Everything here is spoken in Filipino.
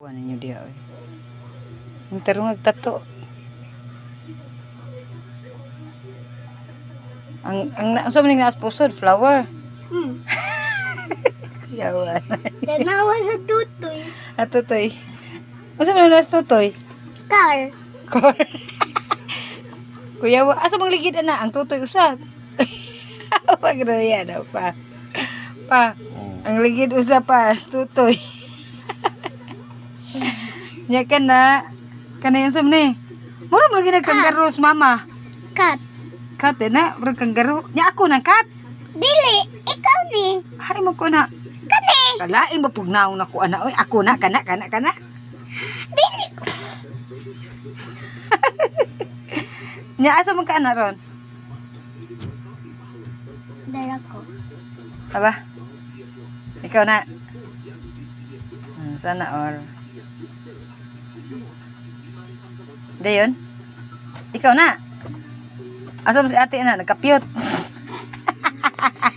Kuha ninyo diha oy. Ang tarong nagtato. Ang sa maning naas pusod flower. Yawan. Tanawa sa tutoy. Atutoy. Asa man naas tutoy? Car. Kor. Kuya, asa mang ligid ana ang tutoy usab. Pagroya daw pa. Pa, ang ligid usa pa tutoy. Nya kana yung sum ni. Mura mo lagi nagkanggaro sa mama. Cat. Kat na, mura kanggaro. Nya ako nang kat. Dili, ikaw ni. Hay mo ko na. Kani. Kalaing mapugnaw na ko ana oy. Ako na kana. Dili. Nya asa man ka ana ron? Dara ko. Aba. Ikaw na. Sana all. Dayon. Ikaw na. Asa mo si ate na nagkapyot.